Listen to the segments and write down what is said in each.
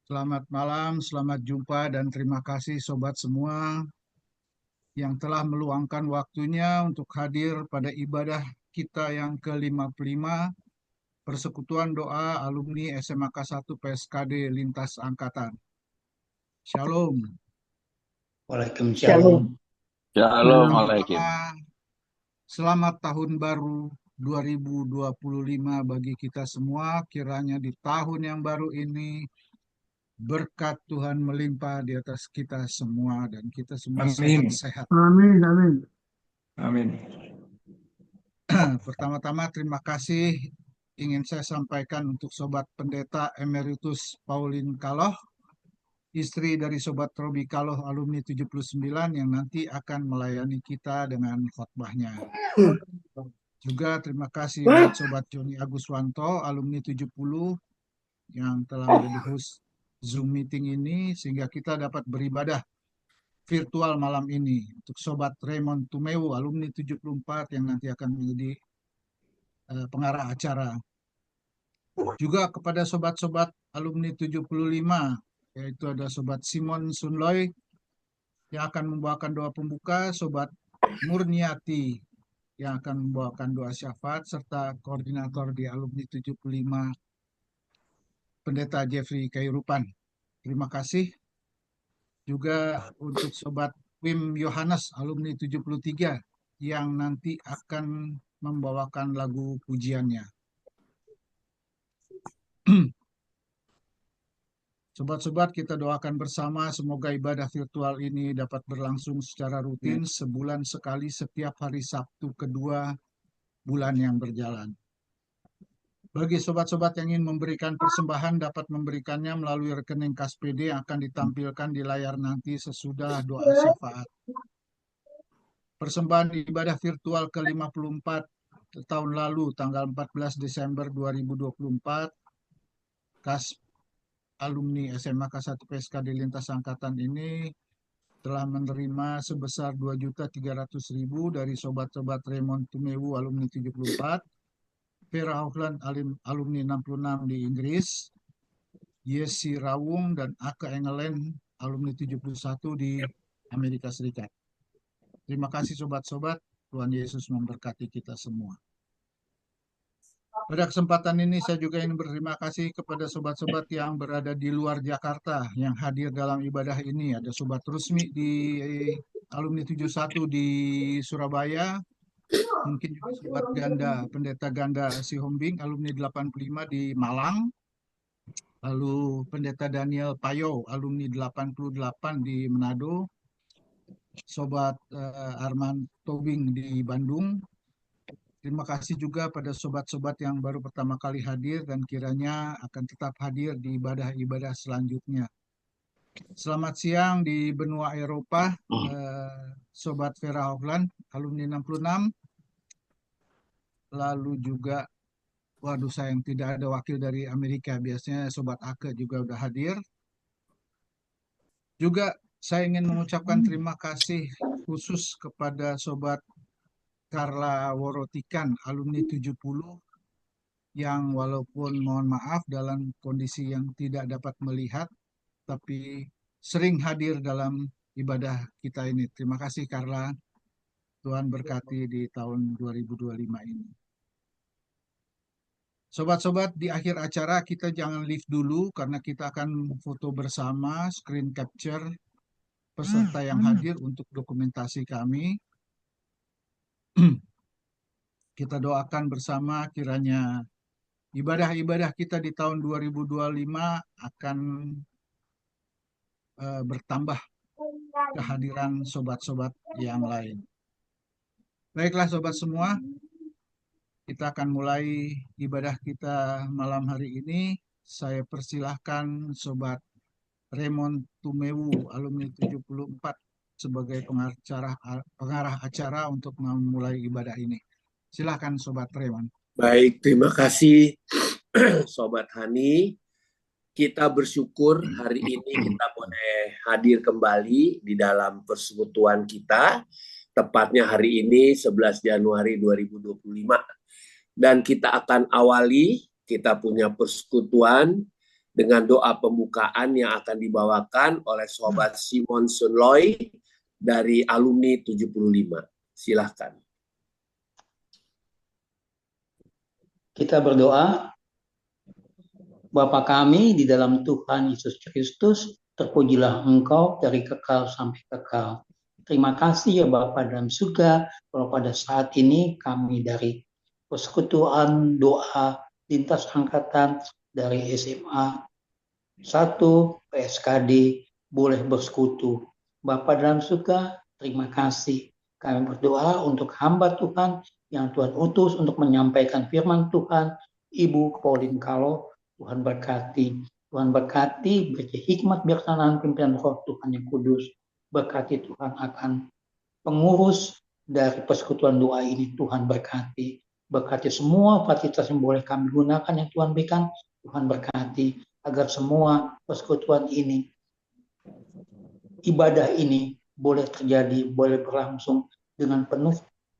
Selamat malam, selamat jumpa dan terima kasih sobat semua yang telah meluangkan waktunya untuk hadir pada ibadah kita yang ke-55 Persekutuan Doa Alumni SMAK 1 PSKD Lintas Angkatan. Shalom. Shalom. Waalaikumsalam. Yang Shalom pertama, Alaikum. selamat tahun baru 2025 bagi kita semua. Kiranya di tahun yang baru ini berkat Tuhan melimpah di atas kita semua dan kita semua Amin. sehat-sehat. Amin, amin. Amin. Pertama-tama terima kasih ingin saya sampaikan untuk Sobat Pendeta Emeritus Pauline Kaloh, istri dari Sobat Robi Kaloh alumni 79 yang nanti akan melayani kita dengan khotbahnya. Juga terima kasih buat Sobat Joni Aguswanto alumni 70 yang telah menjadi host Zoom meeting ini sehingga kita dapat beribadah virtual malam ini. Untuk Sobat Raymond Tumewu alumni 74 yang nanti akan menjadi pengarah acara. Juga kepada sobat-sobat alumni 75, yaitu ada Sobat Simon Sunloy yang akan membawakan doa pembuka, Sobat Murniati yang akan membawakan doa syafaat, serta koordinator di alumni 75, Pendeta Jeffrey Kairupan. Terima kasih juga untuk Sobat Wim Yohanes, alumni 73, yang nanti akan membawakan lagu pujiannya. Sobat-sobat, kita doakan bersama semoga ibadah virtual ini dapat berlangsung secara rutin sebulan sekali setiap hari Sabtu kedua bulan yang berjalan. Bagi sobat-sobat yang ingin memberikan persembahan dapat memberikannya melalui rekening KSPD yang akan ditampilkan di layar nanti sesudah doa syafaat. Persembahan ibadah virtual ke-54 tahun lalu tanggal 14 Desember 2024 KAS alumni SMAK 1 PSKD Lintas Angkatan ini telah menerima sebesar 2.300.000 dari sobat-sobat Raymond Tumewu alumni 74, Vera Hoffland alumni 66 di Inggris, Yesi Rawung dan Aka Engelen alumni 71 di Amerika Serikat. Terima kasih sobat-sobat, Tuhan Yesus memberkati kita semua. Pada kesempatan ini saya juga ingin berterima kasih kepada sobat-sobat yang berada di luar Jakarta yang hadir dalam ibadah ini. Ada Sobat Rusmi di alumni 71 di Surabaya, mungkin juga Sobat Ganda, Pendeta Ganda Sihombing alumni 85 di Malang, lalu Pendeta Daniel Payo alumni 88 di Manado, Sobat Arman Tobing di Bandung. Terima kasih juga pada sobat-sobat yang baru pertama kali hadir dan kiranya akan tetap hadir di ibadah-ibadah selanjutnya. Selamat siang di benua Eropa, Sobat Vera Hoffland, alumni 66. Lalu juga, waduh sayang tidak ada wakil dari Amerika, biasanya Sobat Ake juga udah hadir. Juga saya ingin mengucapkan terima kasih khusus kepada Sobat Carla Worotikan, alumni 70, yang walaupun mohon maaf dalam kondisi yang tidak dapat melihat, tapi sering hadir dalam ibadah kita ini. Terima kasih Carla, Tuhan berkati di tahun 2025 ini. Sobat-sobat, di akhir acara kita jangan leave dulu karena kita akan foto bersama, screen capture peserta yang hadir untuk dokumentasi kami. Kita doakan bersama kiranya ibadah-ibadah kita di tahun 2025 akan bertambah kehadiran sobat-sobat yang lain. Baiklah sobat semua, kita akan mulai ibadah kita malam hari ini. Saya persilahkan Sobat Raymond Tumewu alumni 74 sebagai pengarah acara untuk memulai ibadah ini. Silakan Sobat Raymond. Baik, terima kasih Sobat Hani. Kita bersyukur hari ini kita boleh hadir kembali di dalam persekutuan kita, tepatnya hari ini 11 Januari 2025. Dan kita akan awali, kita punya persekutuan dengan doa pembukaan yang akan dibawakan oleh Sobat Simon Sunloy dari alumni 75. Silahkan. Kita berdoa. Bapa kami di dalam Tuhan Yesus Kristus, terpujilah Engkau dari kekal sampai kekal. Terima kasih ya Bapa dalam surga, kalau pada saat ini kami dari Persekutuan Doa Lintas Angkatan dari SMA 1 PSKD boleh bersekutu. Bapa dalam surga, terima kasih. Kami berdoa untuk hamba Tuhan yang Tuhan utus untuk menyampaikan firman Tuhan, Ibu Pauline Kaloh. Tuhan berkati, beri hikmat bijaksanaan pimpinan Roh Tuhan yang kudus. Berkati Tuhan akan pengurus dari persekutuan doa ini, Tuhan berkati. Berkati semua fasilitas yang boleh kami gunakan yang Tuhan berikan, Tuhan berkati. Agar semua persekutuan ini, ibadah ini boleh terjadi, boleh berlangsung dengan penuh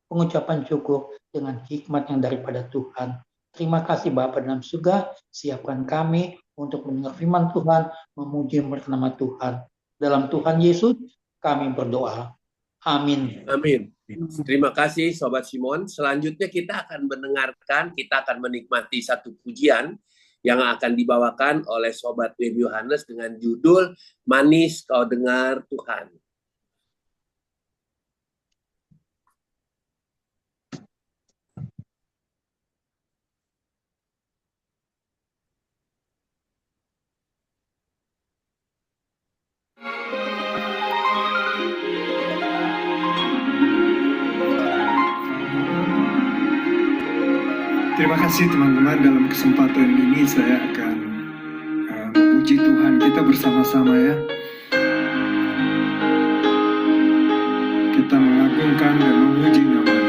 pengucapan syukur, dengan hikmat yang daripada Tuhan. Terima kasih Bapa dalam surga, siapkan kami untuk mendengar firman Tuhan, memuji nama Tuhan. Dalam Tuhan Yesus kami berdoa. Amin. Amin. Terima kasih Sobat Simon. Selanjutnya kita akan menikmati satu pujian yang akan dibawakan oleh Sobat Web Yohanes dengan judul Manis Kau Dengar Tuhan. Terima kasih teman-teman, dalam kesempatan ini saya akan memuji Tuhan kita bersama-sama ya. Kita mengagungkan dan memuji nama-Nya.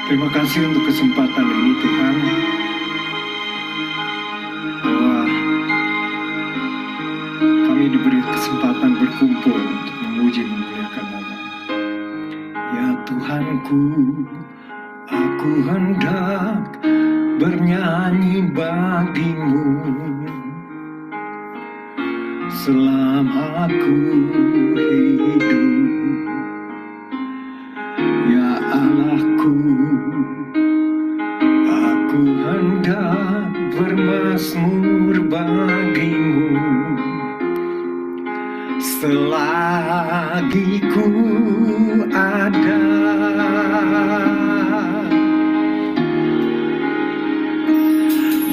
Terima kasih untuk kesempatan ini Tuhan, bahwa kami diberi kesempatan berkumpul untuk memuji memuliakan nama. Ya Tuhanku, aku hendak bernyanyi bagimu selama aku hidup. Ya Allahku, aku hendak bermazmur bagimu selagi ku ada.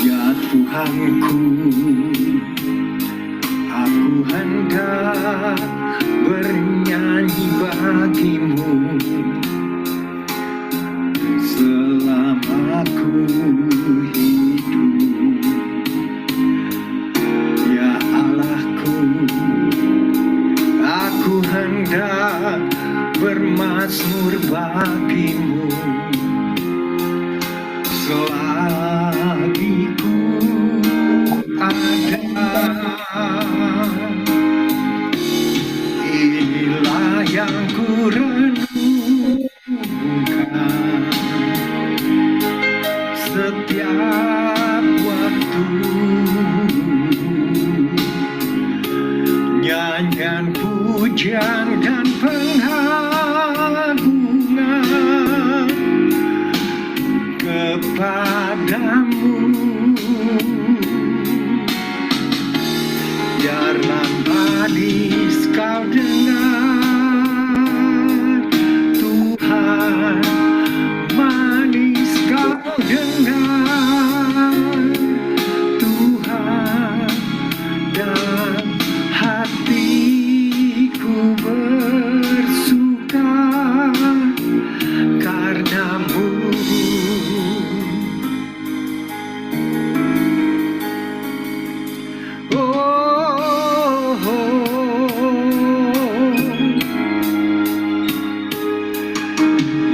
Ya Tuhanku, aku hendak bernyanyi bagimu selama aku hidup. Ya Allahku, aku hendak bermazmur bagimu selagi ku ada. Inilah yang ku renungkan setiap waktu, nyanyian pujian dan pengagungan kepadamu. Biarlah manis kau dengar Tuhan, manis kau dengar Tuhan, dan hatiku bersuka karenamu.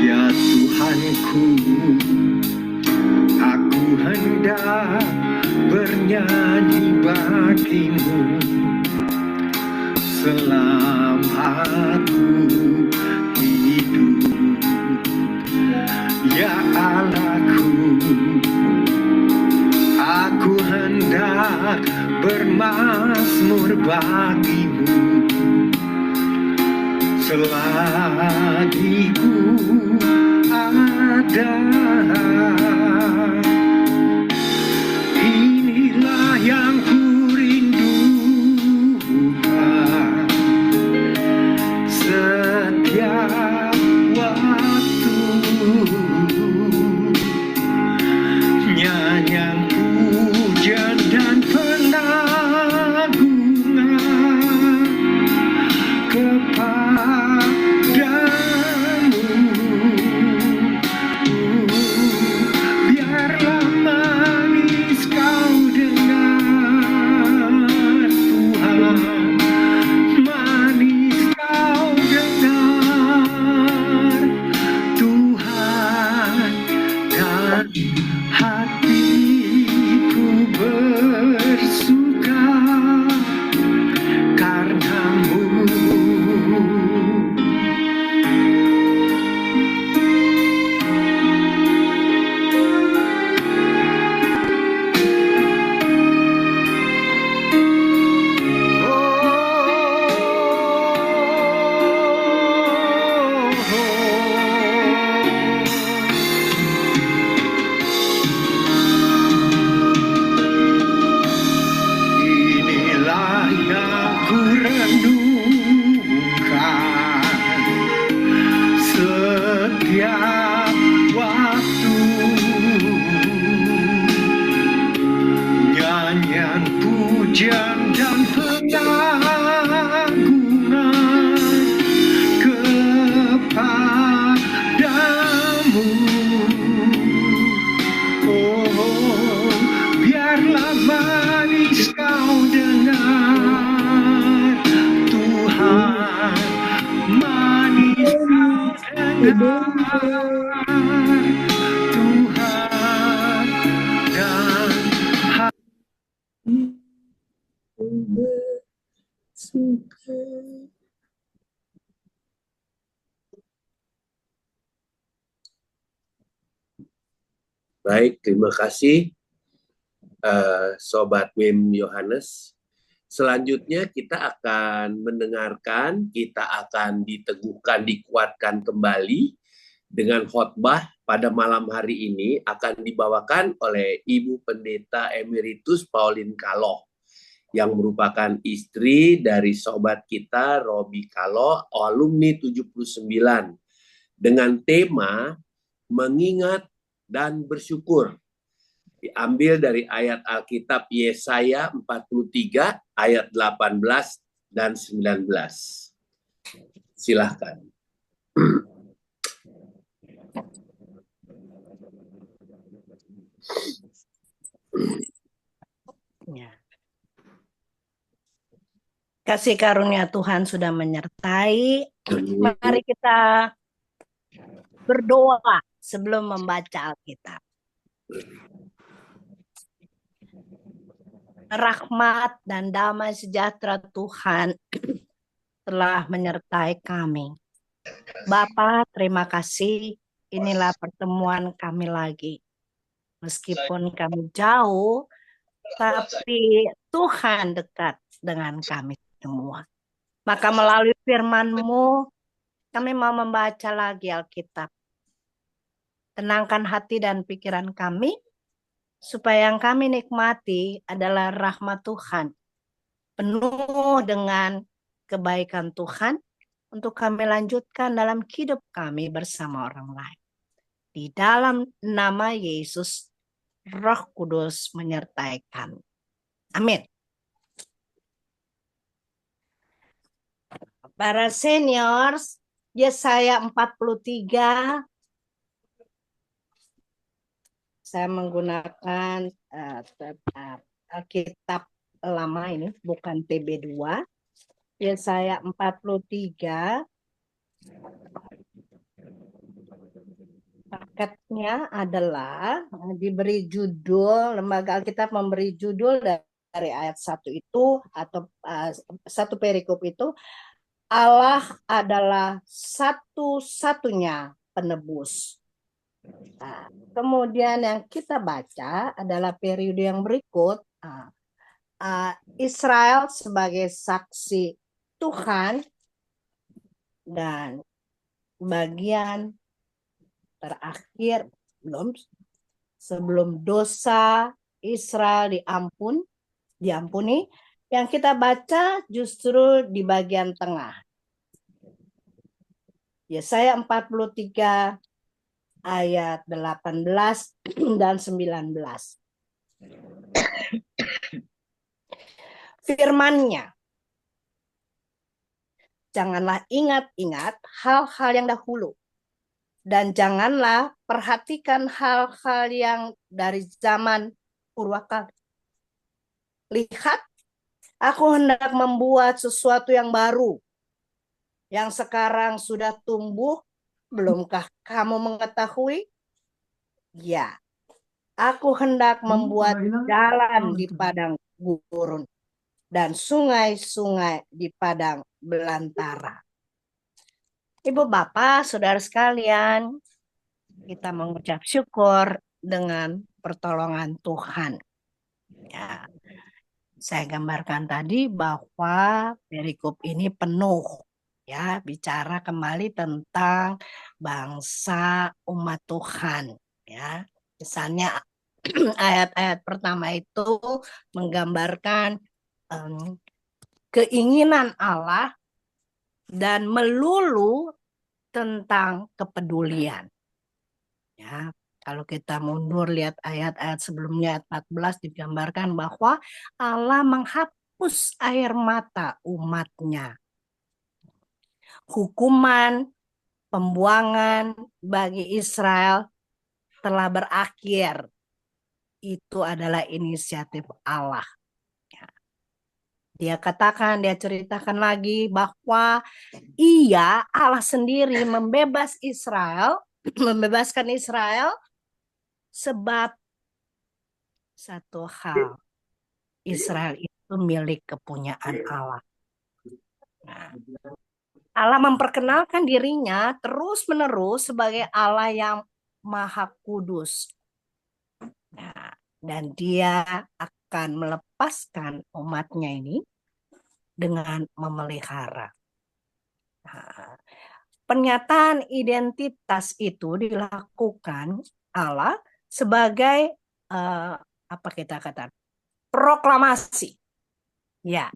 Ya Tuhanku, aku hendak hendak bernyanyi bagimu selama aku hidup. Ya Allahku, aku hendak bermazmur bagimu selagi ku ada. Inilah yang ku rindukan setiap waktu, nyanyian pujian dan pengagungan kepadamu. Biarlah manis kau dengar Tuhan, manis kau dengar Tuhan, dan hatiku bersuka karenamu. Inilah yang ku renungkan setiap waktu, nyanyian pujian dan pengagungan kepadamu. Oh, biarlah manis kau dengar Tuhan, manis kau dengar Tuhan, dan Baik, terima kasih Sobat Wim Yohanes. Selanjutnya kita akan mendengarkan, kita akan diteguhkan, dikuatkan kembali dengan khotbah pada malam hari ini akan dibawakan oleh Ibu Pendeta Emeritus Pauline Kaloh yang merupakan istri dari sobat kita Robi Kaloh, alumni 79, dengan tema mengingat dan bersyukur. Diambil dari ayat Alkitab Yesaya 43 ayat 18 dan 19. Silahkan. Ya. Kasih karunia Tuhan sudah menyertai. Mari kita berdoa sebelum membaca Alkitab. Rahmat dan damai sejahtera Tuhan telah menyertai kami. Bapa, terima kasih. Inilah pertemuan kami lagi. Meskipun kami jauh, tapi Tuhan dekat dengan kami semua. Maka melalui firman-Mu, kami mau membaca lagi Alkitab. Tenangkan hati dan pikiran kami, supaya yang kami nikmati adalah rahmat Tuhan, penuh dengan kebaikan Tuhan, untuk kami lanjutkan dalam hidup kami bersama orang lain. Di dalam nama Yesus, Roh Kudus menyertai kami. Amin. Para seniors, Yesaya 43, saya menggunakan Alkitab lama ini, bukan TB2. Yesaya 43 Packetnya adalah diberi judul, lembaga Alkitab memberi judul dari ayat 1 itu atau satu perikop itu, Allah adalah satu-satunya penebus. Nah, kemudian yang kita baca adalah periode yang berikut, Israel sebagai saksi Tuhan, dan bagian terakhir sebelum dosa Israel diampuni, yang kita baca justru di bagian tengah. Yesaya 43 ayat 18 dan 19. Firman-Nya, janganlah ingat-ingat hal-hal yang dahulu, dan janganlah perhatikan hal-hal yang dari zaman purwakala. Lihat, aku hendak membuat sesuatu yang baru, yang sekarang sudah tumbuh. Belumkah kamu mengetahui? Ya, aku hendak membuat jalan di padang gurun dan sungai-sungai di padang belantara. Ibu bapak, saudara sekalian, kita mengucap syukur dengan pertolongan Tuhan. Ya, saya gambarkan tadi bahwa perikop ini penuh, ya, bicara kembali tentang bangsa umat Tuhan, ya. Misalnya ayat-ayat pertama itu menggambarkan keinginan Allah dan melulu tentang kepedulian. Ya, kalau kita mundur lihat ayat-ayat sebelumnya, ayat 14 digambarkan bahwa Allah menghapus air mata umatnya. Hukuman pembuangan bagi Israel telah berakhir. Itu adalah inisiatif Allah. Dia katakan, dia ceritakan lagi bahwa Ia, Allah sendiri, membebaskan Israel sebab satu hal, Israel itu milik kepunyaan Allah. Nah, Allah memperkenalkan dirinya terus-menerus sebagai Allah yang Maha Kudus. Nah, dan Dia akan melepaskan umatnya ini dengan memelihara. Nah, pernyataan identitas itu dilakukan Allah sebagai apa kita katakan, proklamasi. Ya,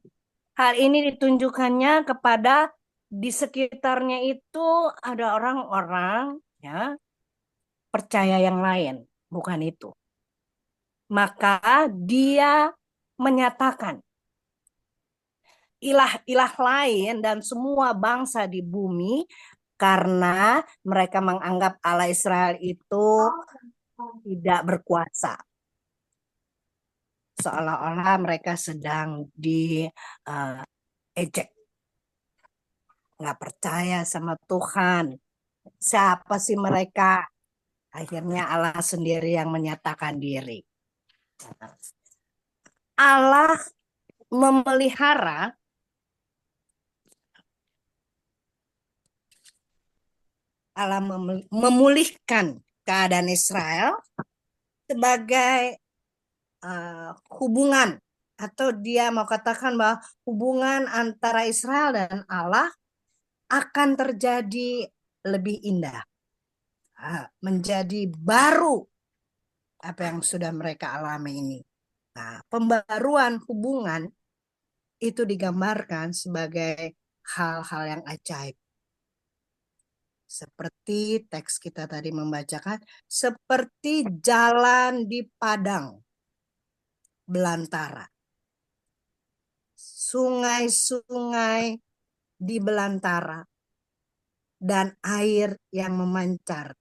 hal ini ditunjukkannya kepada di sekitarnya itu ada orang-orang, ya, percaya yang lain, bukan itu. Maka dia menyatakan ilah-ilah lain dan semua bangsa di bumi, karena mereka menganggap Allah Israel itu tidak berkuasa. Seolah-olah mereka sedang diejek. Nggak percaya sama Tuhan. Siapa sih mereka? Akhirnya Allah sendiri yang menyatakan diri. Allah memulihkan keadaan Israel sebagai hubungan, atau dia mau katakan bahwa hubungan antara Israel dan Allah akan terjadi lebih indah, menjadi baru apa yang sudah mereka alami ini. Nah, pembaruan hubungan itu digambarkan sebagai hal-hal yang ajaib. Seperti teks kita tadi membacakan, seperti jalan di padang belantara. Sungai-sungai di belantara dan air yang memancar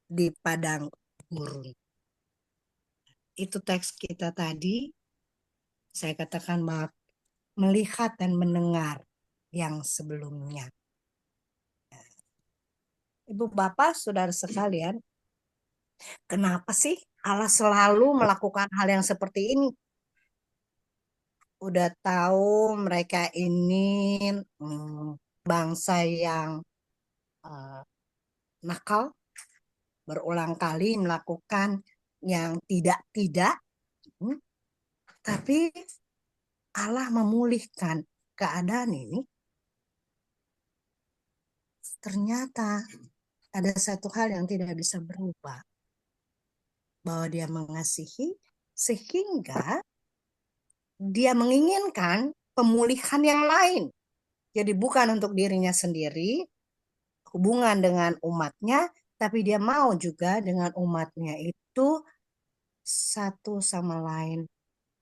di padang gurun. Itu teks kita tadi. Saya katakan bahwa melihat dan mendengar yang sebelumnya. Ibu Bapak, saudara sekalian, kenapa sih Allah selalu melakukan hal yang seperti ini? Udah tahu mereka ini bangsa yang eh, nakal, berulang kali melakukan yang tidak-tidak, tapi Allah memulihkan keadaan ini. Ternyata ada satu hal yang tidak bisa berubah, bahwa Dia mengasihi sehingga Dia menginginkan pemulihan yang lain. Jadi bukan untuk dirinya sendiri, hubungan dengan umatnya, tapi Dia mau juga dengan umatnya itu satu sama lain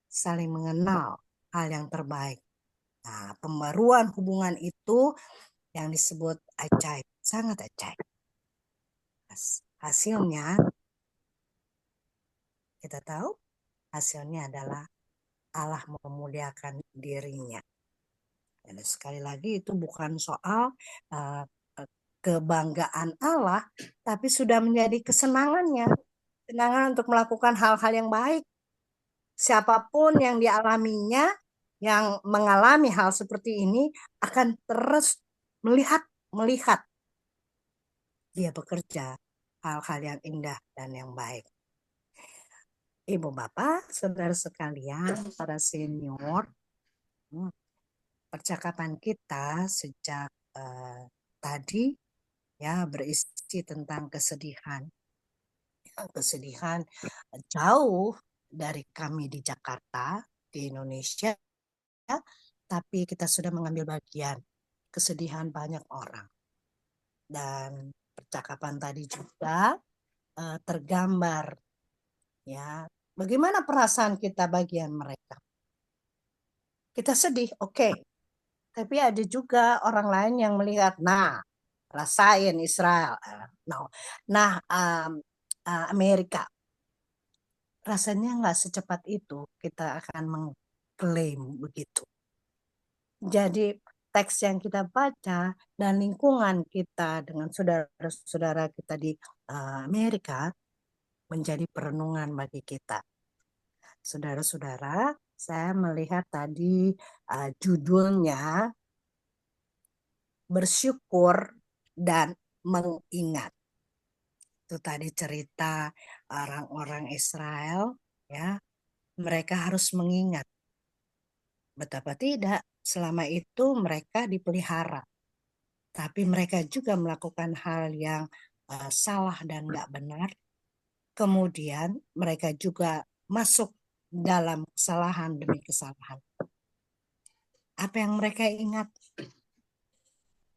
saling mengenal hal yang terbaik. Nah, pembaruan hubungan itu yang disebut ajaib, sangat ajaib. Hasilnya, kita tahu, hasilnya adalah Allah memuliakan dirinya. Dan sekali lagi itu bukan soal kebanggaan Allah, tapi sudah menjadi kesenangannya. Kesenangan untuk melakukan hal-hal yang baik. Siapapun yang dialaminya, yang mengalami hal seperti ini, akan terus melihat Dia bekerja hal-hal yang indah dan yang baik. Ibu Bapak, saudara sekalian, para senior, percakapan kita sejak tadi ya berisi tentang kesedihan. Kesedihan jauh dari kami di Jakarta, di Indonesia, tapi kita sudah mengambil bagian kesedihan banyak orang. Dan percakapan tadi juga tergambar ya bagaimana perasaan kita bagian mereka. Kita sedih, oke. Tapi ada juga orang lain yang melihat, nah, rasain Israel, Amerika. Rasanya nggak secepat itu kita akan mengklaim begitu. Jadi teks yang kita baca dan lingkungan kita dengan saudara-saudara kita di Amerika menjadi perenungan bagi kita. Saudara-saudara, saya melihat tadi judulnya bersyukur dan mengingat. Itu tadi cerita orang-orang Israel, ya, mereka harus mengingat. Betapa tidak, selama itu mereka dipelihara. Tapi mereka juga melakukan hal yang salah dan nggak benar. Kemudian mereka juga masuk dalam kesalahan demi kesalahan. Apa yang mereka ingat?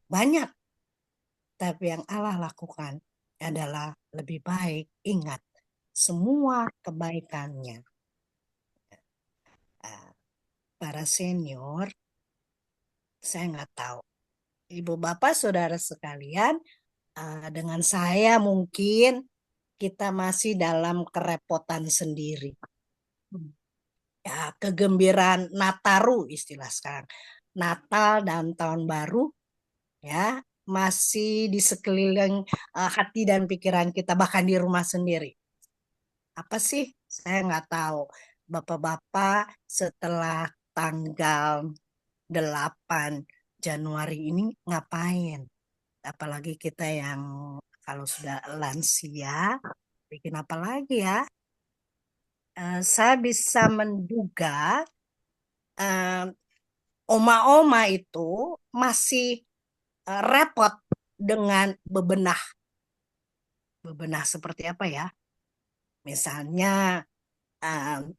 Banyak. Tapi yang Allah lakukan adalah lebih baik ingat semua kebaikannya. Para senior, saya nggak tahu. Ibu bapak saudara sekalian, dengan saya mungkin kita masih dalam kerepotan sendiri. Ya, kegembiraan Nataru istilah sekarang. Natal dan Tahun Baru ya masih di sekeliling hati dan pikiran kita, bahkan di rumah sendiri. Apa sih? Saya nggak tahu. Bapak-bapak setelah tanggal 8 Januari ini ngapain? Apalagi kita yang kalau sudah lansia, bikin apa lagi ya? Saya bisa menduga oma-oma itu masih repot dengan bebenah. Bebenah seperti apa ya? Misalnya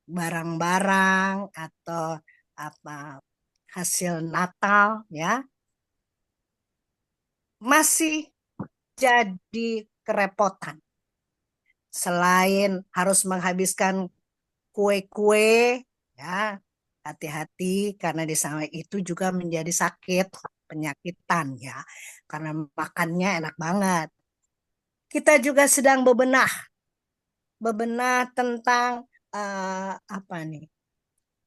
barang-barang atau apa hasil Natal ya masih jadi kerepotan. Selain harus menghabiskan kue-kue ya, hati-hati karena di sana itu juga menjadi sakit, penyakitan ya. Karena makannya enak banget. Kita juga sedang bebenah tentang apa nih?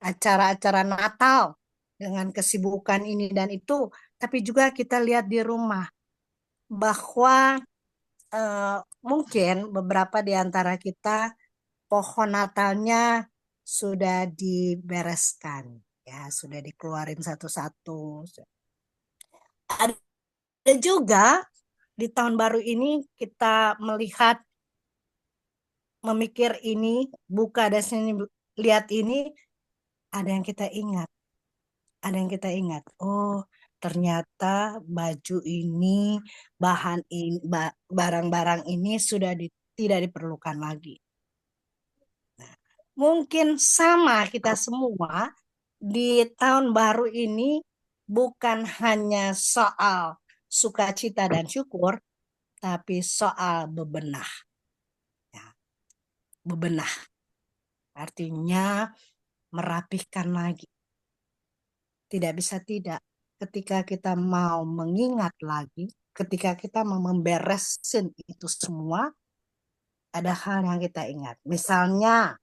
Acara-acara Natal dengan kesibukan ini dan itu, tapi juga kita lihat di rumah bahwa mungkin beberapa di antara kita pohon Natalnya sudah dibereskan, ya, sudah dikeluarin satu-satu. Ada juga di tahun baru ini kita melihat, memikir ini, buka dan sini lihat ini, ada yang kita ingat. Ada yang kita ingat. Oh, ternyata baju ini, bahan ini, barang-barang ini sudah tidak diperlukan lagi. Nah, mungkin sama kita semua di tahun baru ini bukan hanya soal sukacita dan syukur, tapi soal bebenah. Ya, bebenah artinya merapihkan lagi. Tidak bisa tidak. Ketika kita mau mengingat lagi, ketika kita mau memberesin itu semua, ada hal yang kita ingat. Misalnya,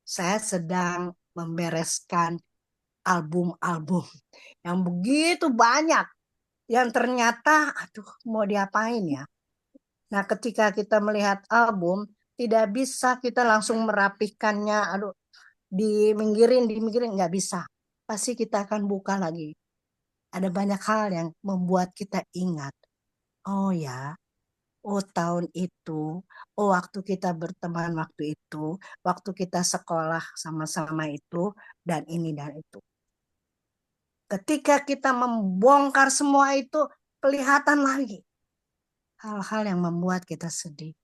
saya sedang membereskan album-album yang begitu banyak, yang ternyata, aduh, mau diapain ya? Nah, ketika kita melihat album, tidak bisa kita langsung merapihkannya, aduh, diminggirin, nggak bisa. Pasti kita akan buka lagi. Ada banyak hal yang membuat kita ingat. Oh ya, oh tahun itu, oh waktu kita berteman waktu itu, waktu kita sekolah sama-sama itu, dan ini dan itu. Ketika kita membongkar semua itu, kelihatan lagi hal-hal yang membuat kita sedih.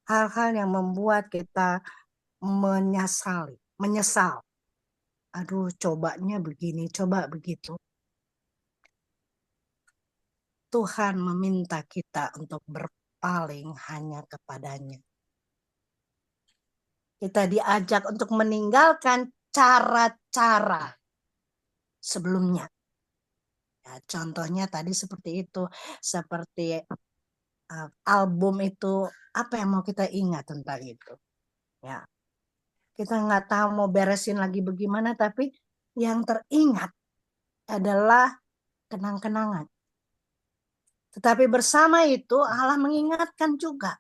Hal-hal yang membuat kita menyesal. Aduh, cobanya begini, coba begitu. Tuhan meminta kita untuk berpaling hanya kepadanya. Kita diajak untuk meninggalkan cara-cara sebelumnya. Ya, contohnya tadi seperti itu. Seperti album itu, apa yang mau kita ingat tentang itu? Ya, kita nggak tahu mau beresin lagi bagaimana, tapi yang teringat adalah kenang-kenangan. Tetapi bersama itu Allah mengingatkan juga.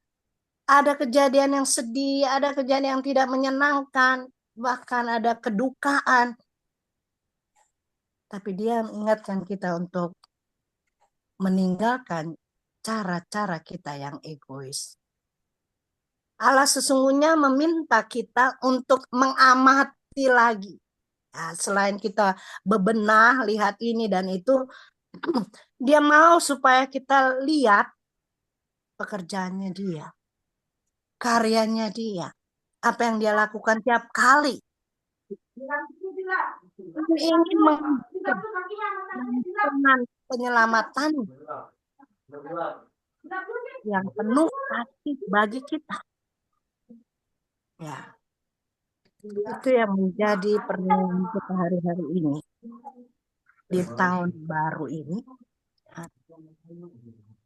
Ada kejadian yang sedih, ada kejadian yang tidak menyenangkan, bahkan ada kedukaan. Tapi dia mengingatkan kita untuk meninggalkan cara-cara kita yang egois. Allah sesungguhnya meminta kita untuk mengamati lagi. Nah, selain kita bebenah, lihat ini dan itu, dia mau supaya kita lihat pekerjaannya dia, karyanya dia, apa yang dia lakukan tiap kali. Dia ingin memberikan penyelamatan yang penuh kasih bagi kita. Ya, itu yang menjadi perluan kita hari-hari ini. Di tahun baru ini,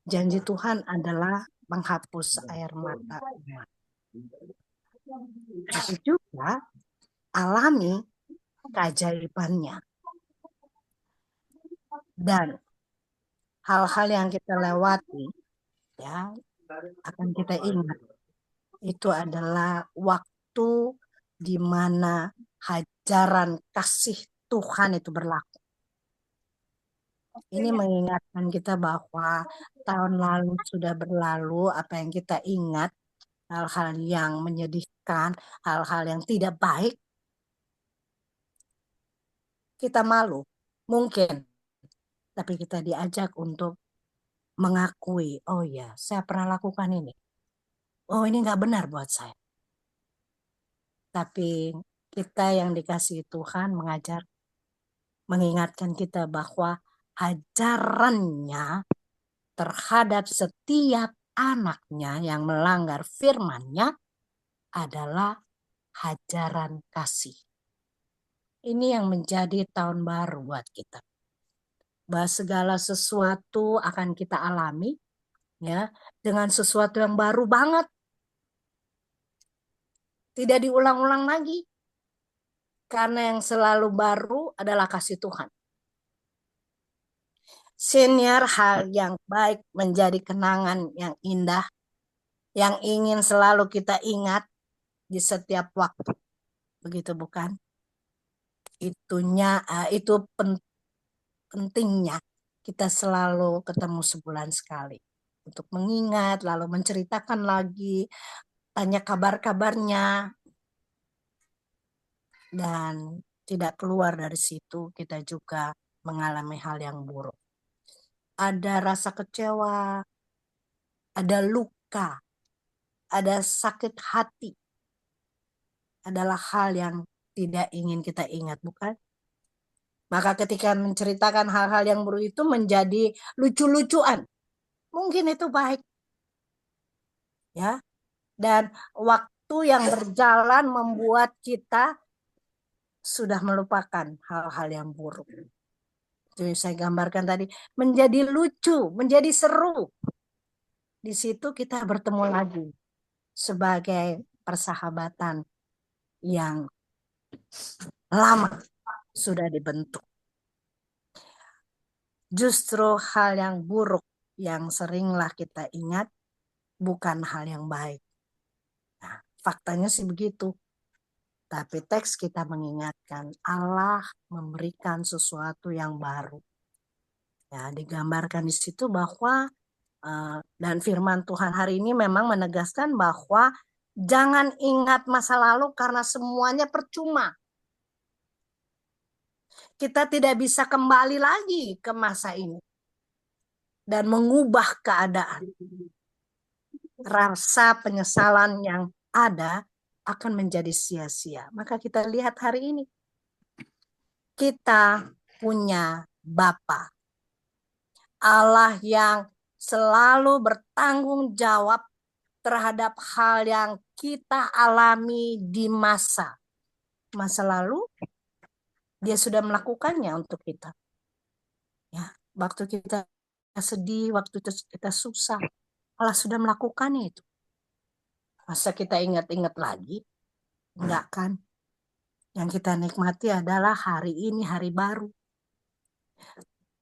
janji Tuhan adalah menghapus air mata. Tapi juga alami keajaibannya. Dan hal-hal yang kita lewati, ya, akan kita ingat. Itu adalah waktu di mana hajaran kasih Tuhan itu berlaku. Ini mengingatkan kita bahwa tahun lalu sudah berlalu, apa yang kita ingat, hal-hal yang menyedihkan, hal-hal yang tidak baik, kita malu, mungkin. Tapi kita diajak untuk mengakui, oh ya, saya pernah lakukan ini. Oh, ini nggak benar buat saya. Tapi kita yang dikasihi Tuhan mengingatkan kita bahwa ajarannya terhadap setiap anaknya yang melanggar firman-Nya adalah ajaran kasih. Ini yang menjadi tahun baru buat kita. Bahwa segala sesuatu akan kita alami, ya, dengan sesuatu yang baru banget. Tidak diulang-ulang lagi. Karena yang selalu baru adalah kasih Tuhan. Senior, hal yang baik menjadi kenangan yang indah, yang ingin selalu kita ingat di setiap waktu. Begitu bukan? Itu pentingnya kita selalu ketemu sebulan sekali untuk mengingat, lalu menceritakan lagi, tanya kabar-kabarnya, dan tidak keluar dari situ kita juga mengalami hal yang buruk. Ada rasa kecewa, ada luka, ada sakit hati, adalah hal yang tidak ingin kita ingat, bukan? Maka ketika menceritakan hal-hal yang buruk itu menjadi lucu-lucuan. Mungkin itu baik. Ya. Dan waktu yang berjalan membuat kita sudah melupakan hal-hal yang buruk. Itu yang saya gambarkan tadi. Menjadi lucu, menjadi seru. Di situ kita bertemu lagi sebagai persahabatan yang lama sudah dibentuk. Justru hal yang buruk yang seringlah kita ingat bukan hal yang baik. Nah, faktanya sih begitu. Tapi teks kita mengingatkan Allah memberikan sesuatu yang baru. Ya, digambarkan di situ bahwa dan firman Tuhan hari ini memang menegaskan bahwa jangan ingat masa lalu karena semuanya percuma. Kita tidak bisa kembali lagi ke masa ini dan mengubah keadaan. Rasa penyesalan yang ada akan menjadi sia-sia. Maka kita lihat hari ini. Kita punya Bapa. Allah yang selalu bertanggung jawab terhadap hal yang kita alami di masa lalu. Dia sudah melakukannya untuk kita. Ya, waktu kita sedih, waktu kita susah, Allah sudah melakukannya itu. Masa kita ingat-ingat lagi? Enggak kan? Yang kita nikmati adalah hari ini, hari baru.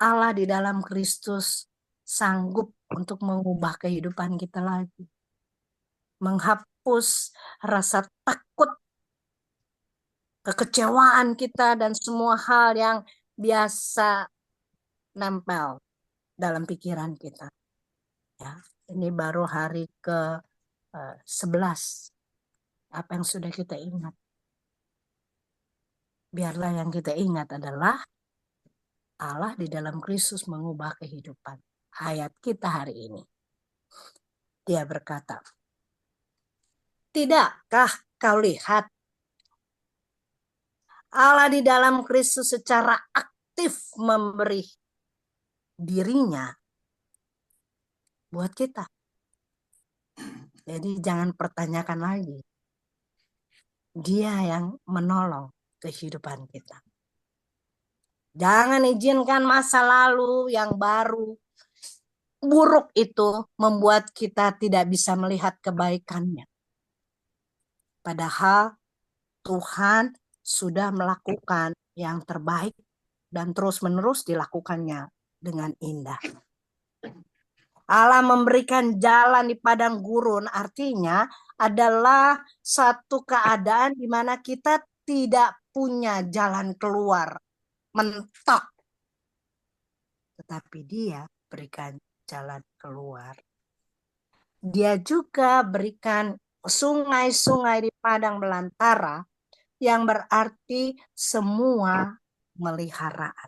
Allah di dalam Kristus sanggup untuk mengubah kehidupan kita lagi. Menghapus rasa takut, kekecewaan kita, dan semua hal yang biasa nempel dalam pikiran kita. Ya, ini baru hari ke-11. Apa yang sudah kita ingat? Biarlah yang kita ingat adalah Allah di dalam Kristus mengubah kehidupan. Ayat kita hari ini. Dia berkata, tidakkah kau lihat Allah di dalam Kristus secara aktif memberi dirinya buat kita. Jadi jangan pertanyakan lagi. Dia yang menolong kehidupan kita. Jangan izinkan masa lalu yang baru buruk itu membuat kita tidak bisa melihat kebaikannya. Padahal Tuhan sudah melakukan yang terbaik dan terus-menerus dilakukannya dengan indah. Allah memberikan jalan di padang gurun, artinya adalah satu keadaan di mana kita tidak punya jalan keluar mentok. Tetapi Dia berikan jalan keluar. Dia juga berikan sungai-sungai di padang belantara yang berarti semua meliharaan.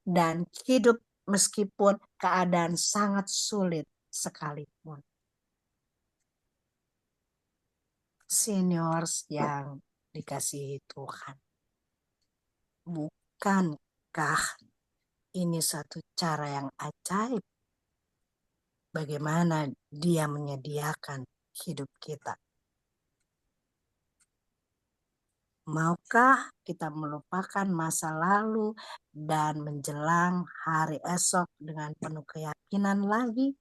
Dan hidup meskipun keadaan sangat sulit sekalipun. Seniors yang dikasihi Tuhan. Bukankah ini satu cara yang ajaib? Bagaimana Dia menyediakan hidup kita? Maukah kita melupakan masa lalu dan menjelang hari esok dengan penuh keyakinan lagi?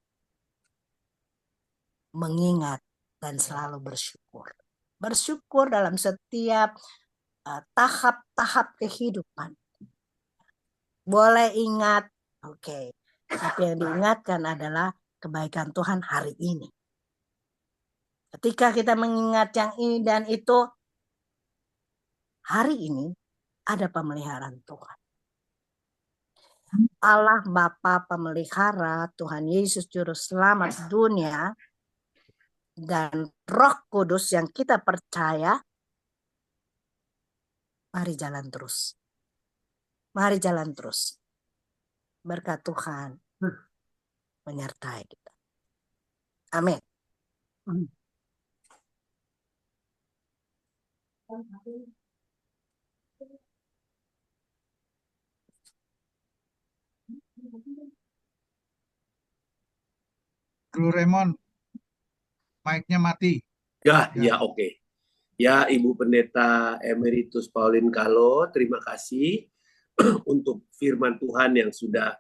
Mengingat dan selalu bersyukur. Bersyukur dalam setiap tahap-tahap kehidupan. Boleh ingat, oke, Tapi yang diingatkan adalah kebaikan Tuhan hari ini. Ketika kita mengingat yang ini dan itu, hari ini ada pemeliharaan Tuhan. Allah Bapa pemelihara, Tuhan Yesus Juru Selamat dunia, dan Roh Kudus yang kita percaya, mari jalan terus. Mari jalan terus. Berkat Tuhan menyertai kita. Amin. Bro Raymond, mic-nya mati. Ya, oke. Ya, Ibu Pendeta Emeritus Pauline Kalo, terima kasih untuk firman Tuhan yang sudah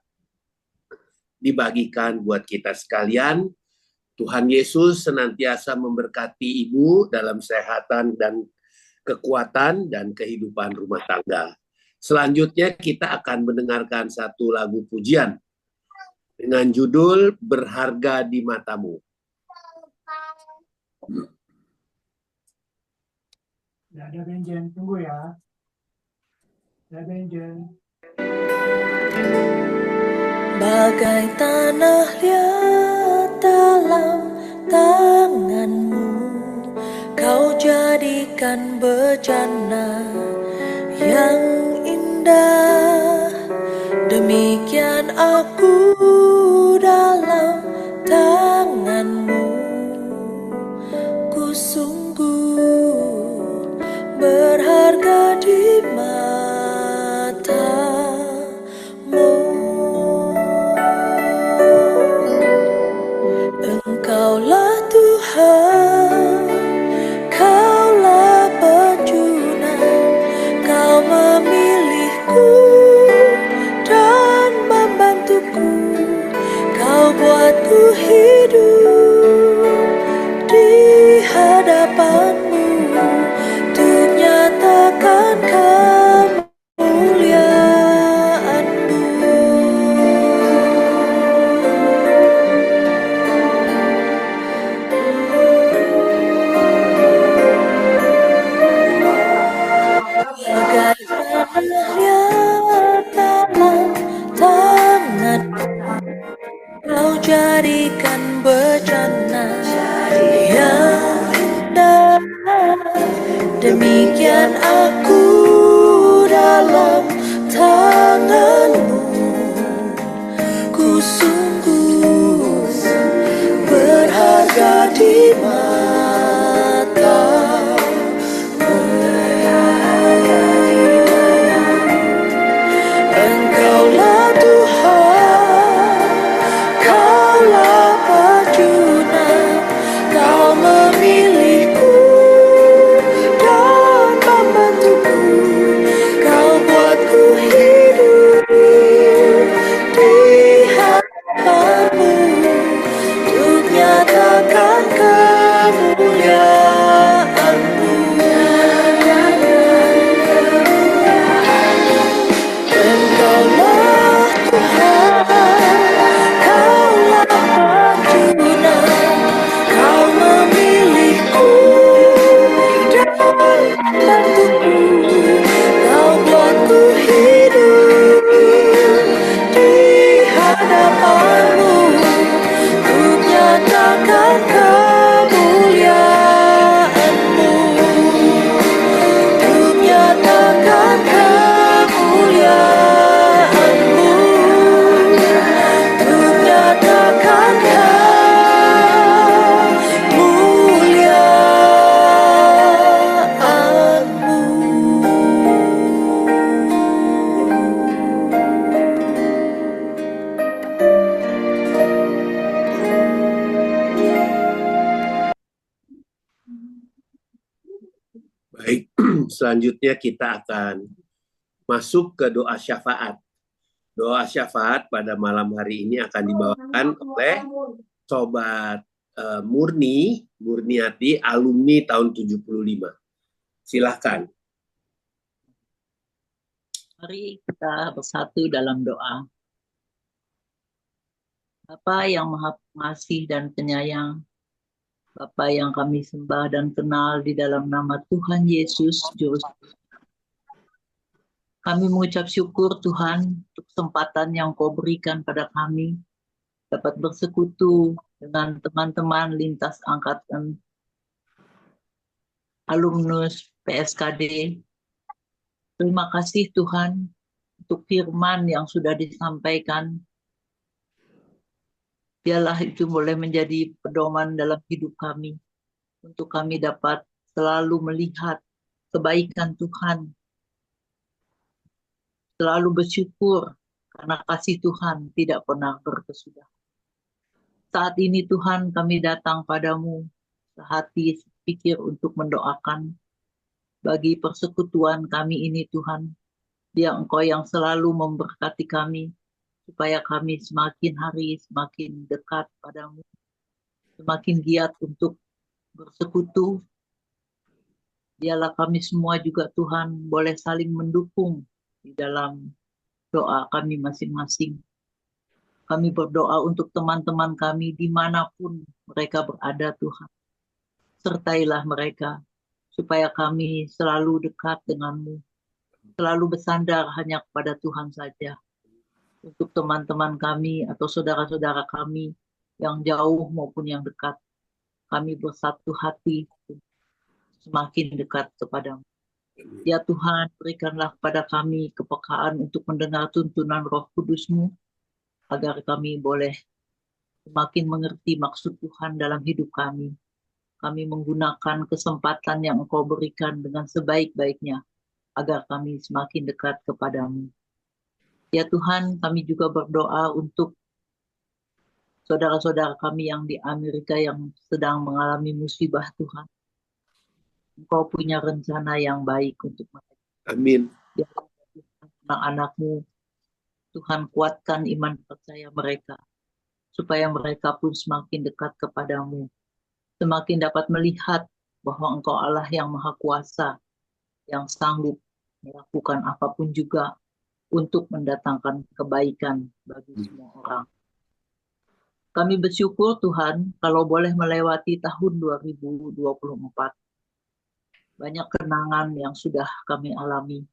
dibagikan buat kita sekalian. Tuhan Yesus senantiasa memberkati Ibu dalam kesehatan dan kekuatan dan kehidupan rumah tangga. Selanjutnya kita akan mendengarkan satu lagu pujian dengan judul Berharga di Matamu. Ya, ada Benjen, tunggu ya. Ada Benjen. Bagai tanah liat dalam tanganmu, kau jadikan bejana yang indah. Demikian aku dalam tanganmu, ku sungguh berharga di matamu. Engkaulah Tuhan, Kaulah penjunan, Kau memilihku dan membantuku, Kau buatku hidup di hadapanmu, untuk nyatakan kemuliaan-Mu. Bagai tanah liat dalam tangan, Kau jadikan bejana yang indah. Demikian aku dalam tanganmu, ku sungguh berharga di matamu. Engkaulah Tuhan, Kaulah penjunan, Kau memilihku dan membantuku, Kau buatku hidup di hadapanmu, untuk nyatakan kemuliaan-Mu. Engkaulah Tuhan, Kaulah penjunan, Kau memilihku dan membantuku, Kau buatku hidup di hadapanmu, untuk nyatakan kemuliaan-Mu, untuk nyatakan kemuliaan-Mu, untuk nyatakan kemuliaan-Mu. Baik, selanjutnya kita akan masuk ke doa syafaat. Doa syafaat pada malam hari ini akan dibawakan oleh Sobat Murniati, alumni tahun 75. Silahkan. Mari kita bersatu dalam doa. Bapa yang Maha Pengasih dan Penyayang, Bapa yang kami sembah dan kenal di dalam nama Tuhan Yesus, Juru Selamat. Kami mengucap syukur Tuhan untuk kesempatan yang Kau berikan pada kami dapat bersekutu dengan teman-teman lintas angkatan alumnus PSKD. Terima kasih Tuhan untuk firman yang sudah disampaikan. Biarlah itu boleh menjadi pedoman dalam hidup kami, untuk kami dapat selalu melihat kebaikan Tuhan, selalu bersyukur karena kasih Tuhan tidak pernah berkesudahan. Saat ini Tuhan kami datang padamu sehati pikir untuk mendoakan bagi persekutuan kami ini Tuhan. Dia Engkau yang selalu memberkati kami, supaya kami semakin hari semakin dekat padamu, semakin giat untuk bersekutu. Biarlah kami semua juga Tuhan boleh saling mendukung di dalam doa kami masing-masing. Kami berdoa untuk teman-teman kami dimanapun mereka berada Tuhan. Sertailah mereka supaya kami selalu dekat denganmu, selalu bersandar hanya kepada Tuhan saja. Untuk teman-teman kami atau saudara-saudara kami yang jauh maupun yang dekat, kami bersatu hati semakin dekat kepadamu. Ya Tuhan, berikanlah kepada kami kepekaan untuk mendengar tuntunan Roh Kudus-Mu, agar kami boleh semakin mengerti maksud Tuhan dalam hidup kami. Kami menggunakan kesempatan yang Engkau berikan dengan sebaik-baiknya, agar kami semakin dekat kepadamu. Ya Tuhan, kami juga berdoa untuk saudara-saudara kami yang di Amerika yang sedang mengalami musibah Tuhan. Engkau punya rencana yang baik untuk mereka. Amin. Ya anak-anak-Mu, Tuhan kuatkan iman percaya mereka, supaya mereka pun semakin dekat kepadamu, semakin dapat melihat bahwa Engkau Allah yang Maha Kuasa, yang sanggup melakukan apapun juga untuk mendatangkan kebaikan bagi semua orang. Kami bersyukur Tuhan kalau boleh melewati tahun 2024. Banyak kenangan yang sudah kami alami.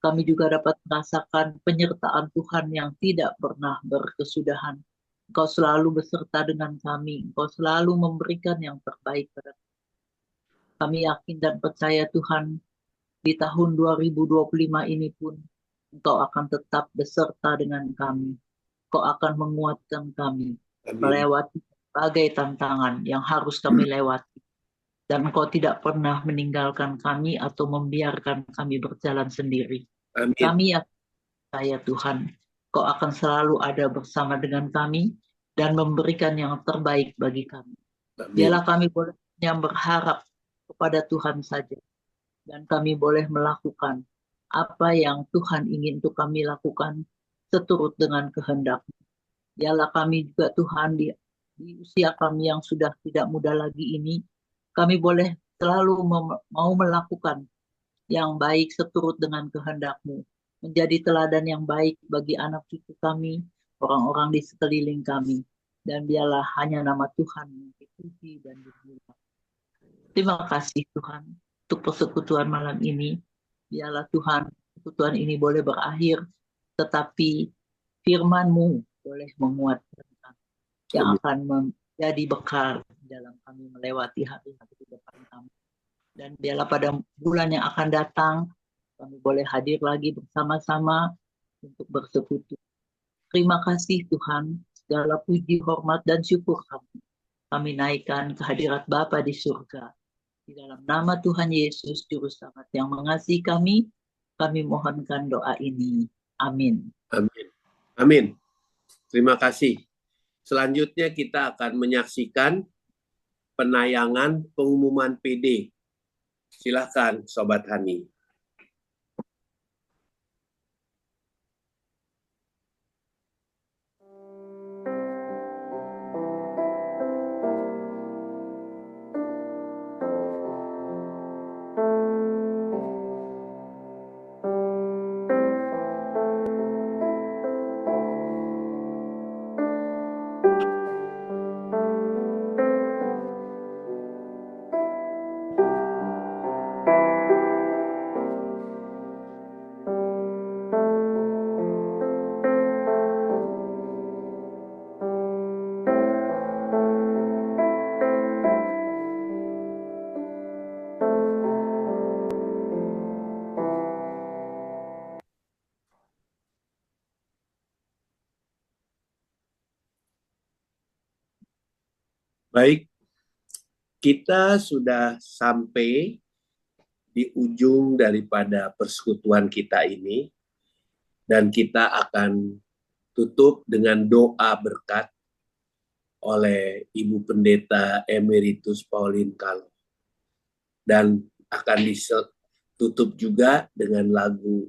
Kami juga dapat merasakan penyertaan Tuhan yang tidak pernah berkesudahan. Engkau selalu beserta dengan kami. Engkau selalu memberikan yang terbaik pada kami. Kami yakin dan percaya Tuhan, di tahun 2025 ini pun Engkau akan tetap beserta dengan kami. Engkau akan menguatkan kami melewati berbagai tantangan yang harus kami lewati. Dan Engkau tidak pernah meninggalkan kami atau membiarkan kami berjalan sendiri. Amin. Kami yakin percaya Tuhan, Engkau akan selalu ada bersama dengan kami dan memberikan yang terbaik bagi kami. Biarlah kami boleh hanya berharap kepada Tuhan saja. Dan kami boleh melakukan apa yang Tuhan ingin untuk kami lakukan seturut dengan kehendak. Biarlah kami juga Tuhan di usia kami yang sudah tidak muda lagi ini, kami boleh selalu mau melakukan yang baik seturut dengan kehendak-Mu. Menjadi teladan yang baik bagi anak cucu kami, orang-orang di sekeliling kami. Dan biarlah hanya nama Tuhan yang dipuji dan dimuliakan. Terima kasih Tuhan untuk persekutuan malam ini. Biarlah Tuhan, persekutuan ini boleh berakhir, tetapi firman-Mu boleh menguatkan kami, yang akan menjadi bekal dalam kami melewati hari-hari di depan kami. Dan biarlah pada bulan yang akan datang, kami boleh hadir lagi bersama-sama untuk bersekutu. Terima kasih Tuhan, segala puji, hormat, dan syukur kami naikkan ke hadirat Bapa di surga. Di dalam nama Tuhan Yesus, Juru Selamat yang mengasihi kami mohonkan doa ini. Amin. Amin. Amin. Terima kasih. Selanjutnya kita akan menyaksikan penayangan pengumuman PD. Silakan Sobat Hani. Baik, kita sudah sampai di ujung daripada persekutuan kita ini, dan kita akan tutup dengan doa berkat oleh Ibu Pendeta Emeritus Pauline Kaloh, dan akan ditutup juga dengan lagu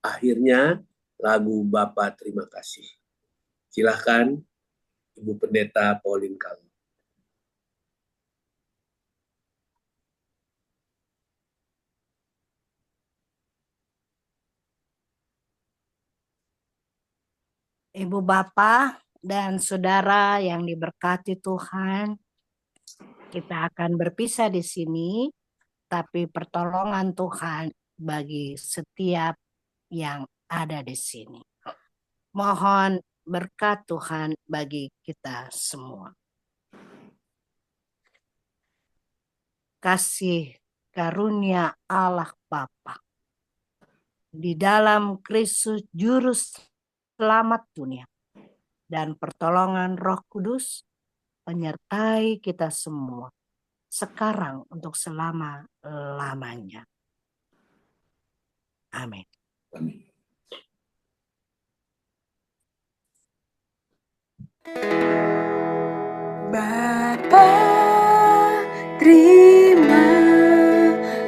akhirnya, lagu Bapa Terima Kasih. Silahkan Ibu Pendeta Pauline Kaloh. Ibu Bapak dan saudara yang diberkati Tuhan, kita akan berpisah di sini, tapi pertolongan Tuhan bagi setiap yang ada di sini. Mohon berkat Tuhan bagi kita semua. Kasih karunia Allah Bapa di dalam Kristus Juru Selamat dunia dan pertolongan Roh Kudus menyertai kita semua sekarang untuk selama-lamanya. Amin. Amin. Bapa, terima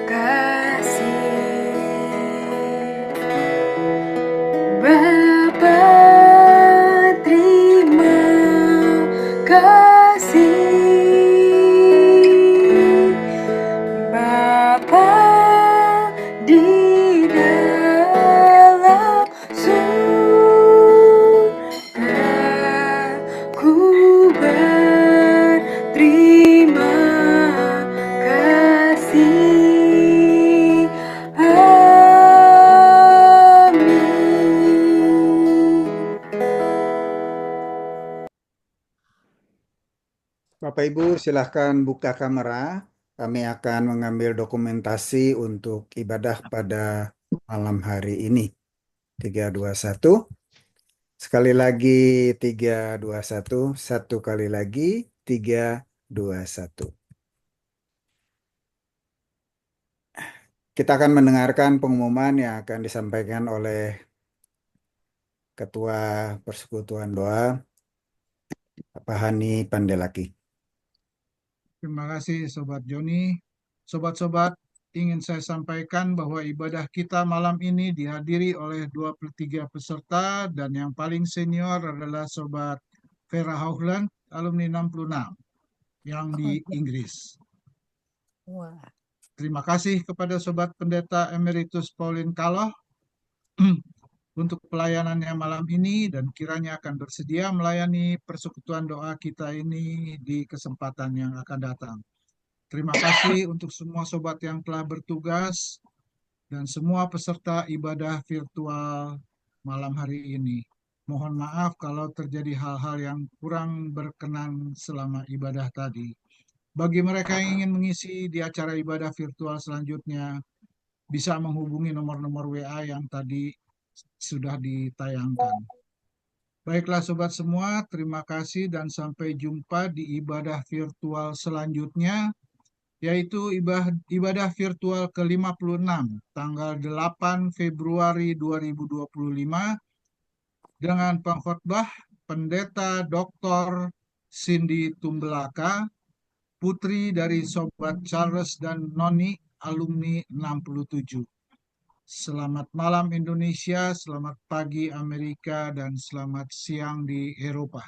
kasih. Bapa, terima kasih. Bapa di dalam surga, ku berterima kasih. Bapak Ibu silahkan buka kamera. Kami akan mengambil dokumentasi untuk ibadah pada malam hari ini. 321. Sekali lagi 321. Satu kali lagi 321. Kita akan mendengarkan pengumuman yang akan disampaikan oleh Ketua Persekutuan Doa, Bapak Hani Pandelaki. Terima kasih Sobat Joni. Sobat-sobat, ingin saya sampaikan bahwa ibadah kita malam ini dihadiri oleh 23 peserta dan yang paling senior adalah Sobat Vera Hauland, alumni 66 yang di Inggris. Wah. Terima kasih kepada Sobat Pendeta Emeritus Pauline Kaloh untuk pelayanannya malam ini dan kiranya akan bersedia melayani persekutuan doa kita ini di kesempatan yang akan datang. Terima kasih untuk semua sobat yang telah bertugas dan semua peserta ibadah virtual malam hari ini. Mohon maaf kalau terjadi hal-hal yang kurang berkenan selama ibadah tadi. Bagi mereka yang ingin mengisi di acara ibadah virtual selanjutnya, bisa menghubungi nomor-nomor WA yang tadi sudah ditayangkan. Baiklah sobat semua, terima kasih dan sampai jumpa di ibadah virtual selanjutnya, yaitu ibadah virtual ke-56 tanggal 8 Februari 2025 dengan pengkhotbah Pendeta Dr. Cindy Tumbelaka, putri dari Sobat Charles dan Noni, alumni 67. Selamat malam Indonesia, selamat pagi Amerika, dan selamat siang di Eropa.